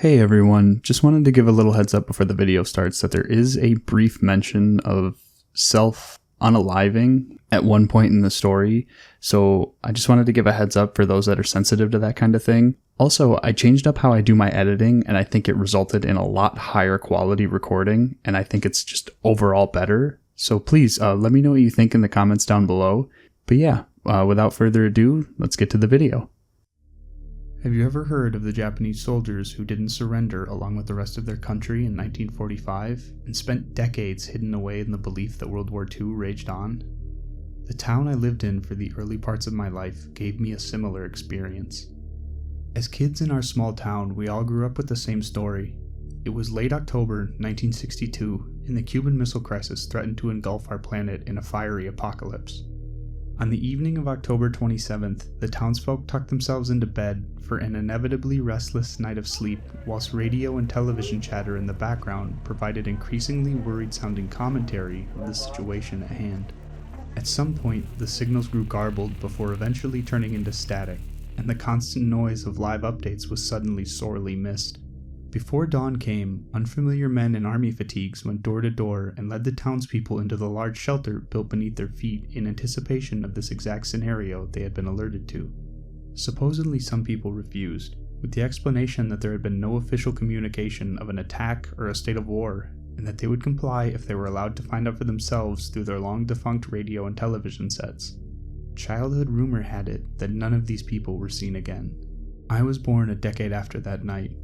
Hey everyone, just wanted to give a little heads up before the video starts that there is a brief mention of self-unaliving at one point in the story, so I just wanted to give a heads up for those that are sensitive to that kind of thing. Also, I changed up how I do my editing, and I think it resulted in a lot higher quality recording, and I think it's just overall better. So please, let me know what you think in the comments down below. But yeah, without further ado, let's get to the video. Have you ever heard of the Japanese soldiers who didn't surrender along with the rest of their country in 1945 and spent decades hidden away in the belief that World War II raged on? The town I lived in for the early parts of my life gave me a similar experience. As kids in our small town, we all grew up with the same story. It was late October 1962, and the Cuban Missile Crisis threatened to engulf our planet in a fiery apocalypse. On the evening of October 27th, the townsfolk tucked themselves into bed for an inevitably restless night of sleep, whilst radio and television chatter in the background provided increasingly worried-sounding commentary of the situation at hand. At some point, the signals grew garbled before eventually turning into static, and the constant noise of live updates was suddenly sorely missed. Before dawn came, unfamiliar men in army fatigues went door to door and led the townspeople into the large shelter built beneath their feet in anticipation of this exact scenario they had been alerted to. Supposedly some people refused, with the explanation that there had been no official communication of an attack or a state of war, and that they would comply if they were allowed to find out for themselves through their long-defunct radio and television sets. Childhood rumor had it that none of these people were seen again. I was born a decade after that night.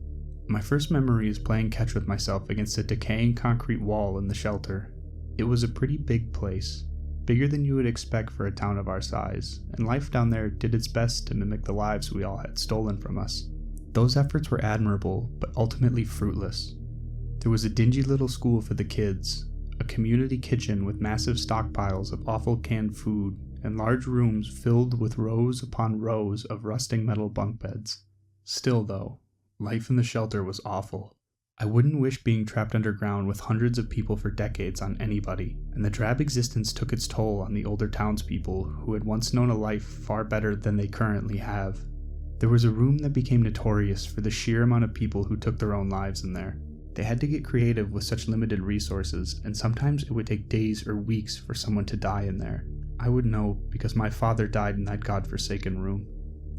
My first memory is playing catch with myself against a decaying concrete wall in the shelter. It was a pretty big place, bigger than you would expect for a town of our size, and life down there did its best to mimic the lives we all had stolen from us. Those efforts were admirable, but ultimately fruitless. There was a dingy little school for the kids, a community kitchen with massive stockpiles of awful canned food, and large rooms filled with rows upon rows of rusting metal bunk beds. Still though, life in the shelter was awful. I wouldn't wish being trapped underground with hundreds of people for decades on anybody, and the drab existence took its toll on the older townspeople who had once known a life far better than they currently have. There was a room that became notorious for the sheer amount of people who took their own lives in there. They had to get creative with such limited resources, and sometimes it would take days or weeks for someone to die in there. I would know because my father died in that godforsaken room.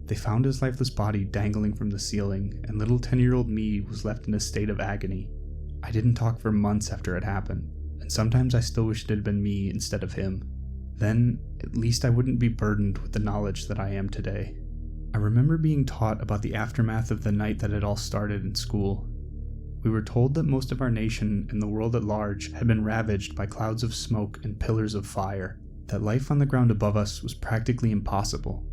They found his lifeless body dangling from the ceiling, and little 10-year-old me was left in a state of agony. I didn't talk for months after it happened, and sometimes I still wished it had been me instead of him. Then, at least I wouldn't be burdened with the knowledge that I am today. I remember being taught about the aftermath of the night that it all started in school. We were told that most of our nation and the world at large had been ravaged by clouds of smoke and pillars of fire, that life on the ground above us was practically impossible,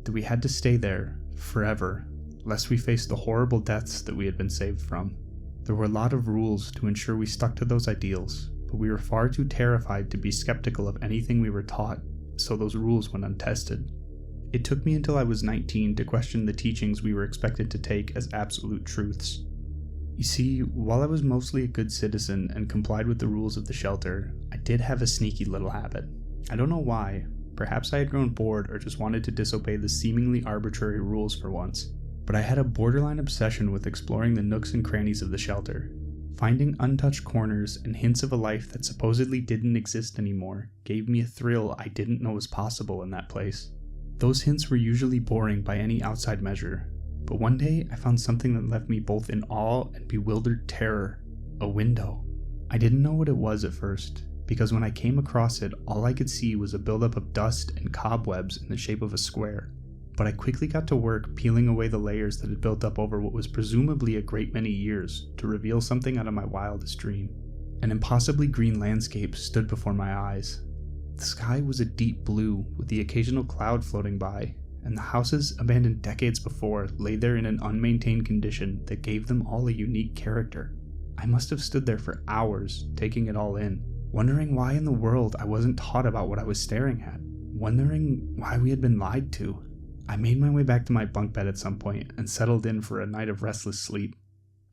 that we had to stay there forever, lest we face the horrible deaths that we had been saved from. There were a lot of rules to ensure we stuck to those ideals, but we were far too terrified to be skeptical of anything we were taught, so those rules went untested. It took me until I was 19 to question the teachings we were expected to take as absolute truths. You see, while I was mostly a good citizen and complied with the rules of the shelter, I did have a sneaky little habit. I don't know why. Perhaps I had grown bored or just wanted to disobey the seemingly arbitrary rules for once, but I had a borderline obsession with exploring the nooks and crannies of the shelter. Finding untouched corners and hints of a life that supposedly didn't exist anymore gave me a thrill I didn't know was possible in that place. Those hints were usually boring by any outside measure, but one day I found something that left me both in awe and bewildered terror. A window. I didn't know what it was at first, because when I came across it, all I could see was a buildup of dust and cobwebs in the shape of a square. But I quickly got to work peeling away the layers that had built up over what was presumably a great many years to reveal something out of my wildest dream. An impossibly green landscape stood before my eyes. The sky was a deep blue with the occasional cloud floating by, and the houses abandoned decades before lay there in an unmaintained condition that gave them all a unique character. I must have stood there for hours, taking it all in, wondering why in the world I wasn't taught about what I was staring at, wondering why we had been lied to. I made my way back to my bunk bed at some point and settled in for a night of restless sleep,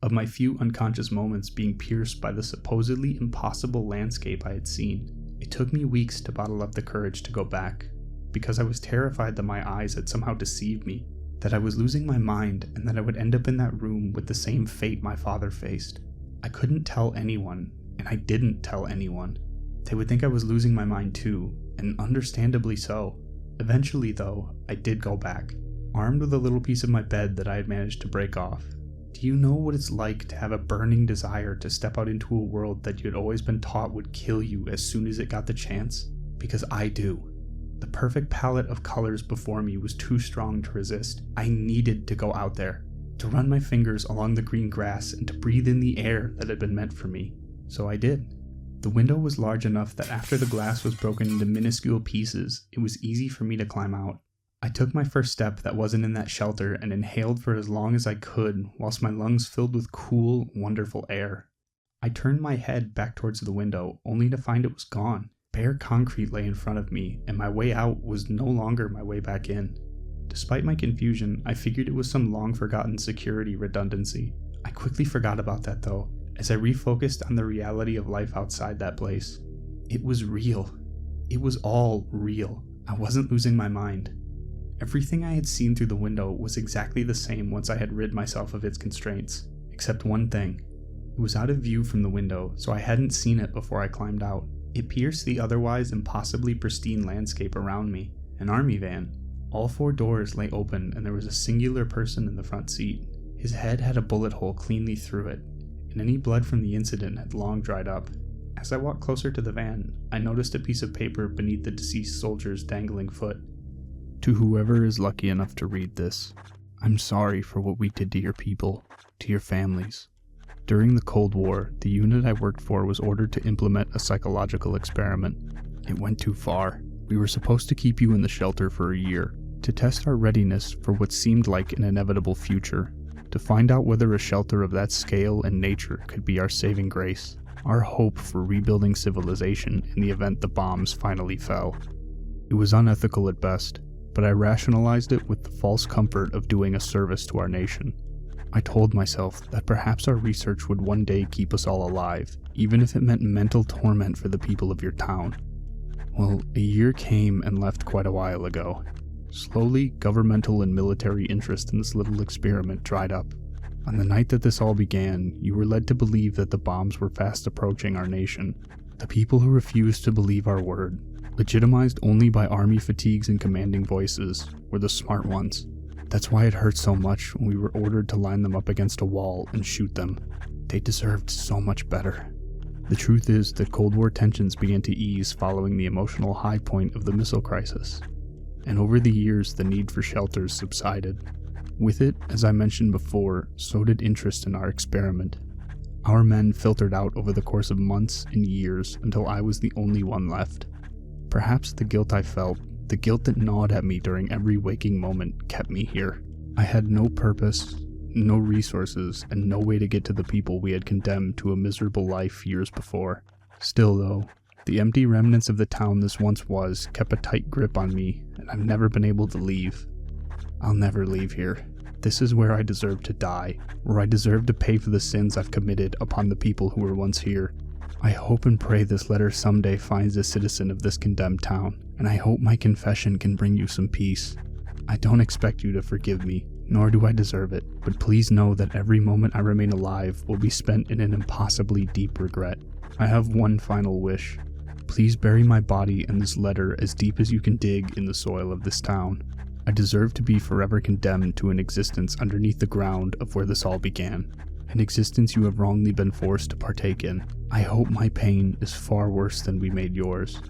of my few unconscious moments being pierced by the supposedly impossible landscape I had seen. It took me weeks to bottle up the courage to go back, because I was terrified that my eyes had somehow deceived me, that I was losing my mind and that I would end up in that room with the same fate my father faced. I couldn't tell anyone, and I didn't tell anyone. They would think I was losing my mind too, and understandably so. Eventually, though, I did go back, armed with a little piece of my bed that I had managed to break off. Do you know what it's like to have a burning desire to step out into a world that you had always been taught would kill you as soon as it got the chance? Because I do. The perfect palette of colors before me was too strong to resist. I needed to go out there, to run my fingers along the green grass and to breathe in the air that had been meant for me. So I did. The window was large enough that after the glass was broken into minuscule pieces, it was easy for me to climb out. I took my first step that wasn't in that shelter and inhaled for as long as I could whilst my lungs filled with cool, wonderful air. I turned my head back towards the window only to find it was gone. Bare concrete lay in front of me, and my way out was no longer my way back in. Despite my confusion, I figured it was some long-forgotten security redundancy. I quickly forgot about that though, as I refocused on the reality of life outside that place. It was real. It was all real. I wasn't losing my mind. Everything I had seen through the window was exactly the same once I had rid myself of its constraints, except one thing. It was out of view from the window, so I hadn't seen it before I climbed out. It pierced the otherwise impossibly pristine landscape around me, an army van. All 4 doors lay open and there was a singular person in the front seat. His head had a bullet hole cleanly through it, and any blood from the incident had long dried up. As I walked closer to the van, I noticed a piece of paper beneath the deceased soldier's dangling foot. To whoever is lucky enough to read this, I'm sorry for what we did to your people, to your families. During the Cold War, the unit I worked for was ordered to implement a psychological experiment. It went too far. We were supposed to keep you in the shelter for a year, to test our readiness for what seemed like an inevitable future, to find out whether a shelter of that scale and nature could be our saving grace, our hope for rebuilding civilization in the event the bombs finally fell. It was unethical at best, but I rationalized it with the false comfort of doing a service to our nation. I told myself that perhaps our research would one day keep us all alive, even if it meant mental torment for the people of your town. Well, a year came and left quite a while ago. Slowly, governmental and military interest in this little experiment dried up. On the night that this all began, you were led to believe that the bombs were fast approaching our nation. The people who refused to believe our word, legitimized only by army fatigues and commanding voices, were the smart ones. That's why it hurt so much when we were ordered to line them up against a wall and shoot them. They deserved so much better. The truth is that Cold War tensions began to ease following the emotional high point of the missile crisis. And over the years, the need for shelters subsided. With it, as I mentioned before, so did interest in our experiment. Our men filtered out over the course of months and years until I was the only one left. Perhaps the guilt I felt, the guilt that gnawed at me during every waking moment, kept me here. I had no purpose, no resources, and no way to get to the people we had condemned to a miserable life years before. Still though, the empty remnants of the town this once was kept a tight grip on me, and I've never been able to leave. I'll never leave here. This is where I deserve to die, where I deserve to pay for the sins I've committed upon the people who were once here. I hope and pray this letter someday finds a citizen of this condemned town, and I hope my confession can bring you some peace. I don't expect you to forgive me, nor do I deserve it, but please know that every moment I remain alive will be spent in an impossibly deep regret. I have one final wish. Please bury my body and this letter as deep as you can dig in the soil of this town. I deserve to be forever condemned to an existence underneath the ground of where this all began, an existence you have wrongly been forced to partake in. I hope my pain is far worse than we made yours.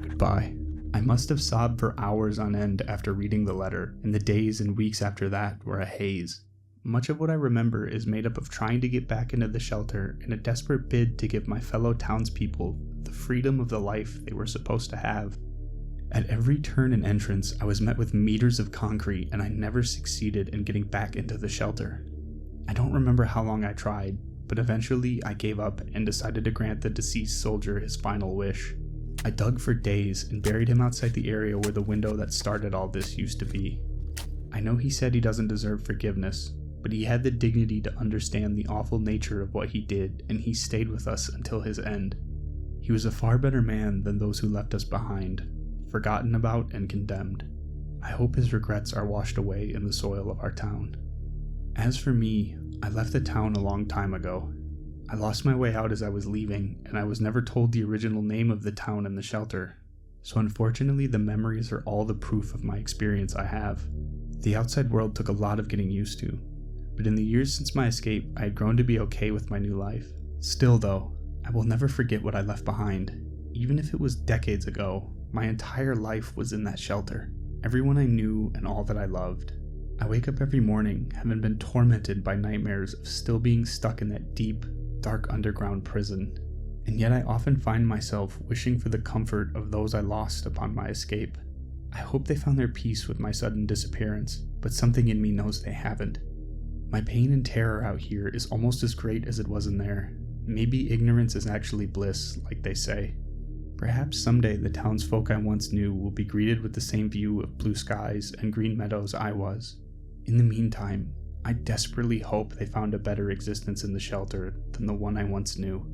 Goodbye. I must have sobbed for hours on end after reading the letter, and the days and weeks after that were a haze. Much of what I remember is made up of trying to get back into the shelter in a desperate bid to give my fellow townspeople the freedom of the life they were supposed to have. At every turn and entrance, I was met with meters of concrete, and I never succeeded in getting back into the shelter. I don't remember how long I tried, but eventually I gave up and decided to grant the deceased soldier his final wish. I dug for days and buried him outside the area where the window that started all this used to be. I know he said he doesn't deserve forgiveness, but he had the dignity to understand the awful nature of what he did, and he stayed with us until his end. He was a far better man than those who left us behind, forgotten about and condemned. I hope his regrets are washed away in the soil of our town. As for me, I left the town a long time ago. I lost my way out as I was leaving, and I was never told the original name of the town and the shelter. So unfortunately, the memories are all the proof of my experience I have. The outside world took a lot of getting used to, but in the years since my escape, I had grown to be okay with my new life. Still though, I will never forget what I left behind. Even if it was decades ago, my entire life was in that shelter. Everyone I knew and all that I loved. I wake up every morning having been tormented by nightmares of still being stuck in that deep, dark underground prison. And yet I often find myself wishing for the comfort of those I lost upon my escape. I hope they found their peace with my sudden disappearance, but something in me knows they haven't. My pain and terror out here is almost as great as it was in there. Maybe ignorance is actually bliss, like they say. Perhaps someday the townsfolk I once knew will be greeted with the same view of blue skies and green meadows I was. In the meantime, I desperately hope they found a better existence in the shelter than the one I once knew.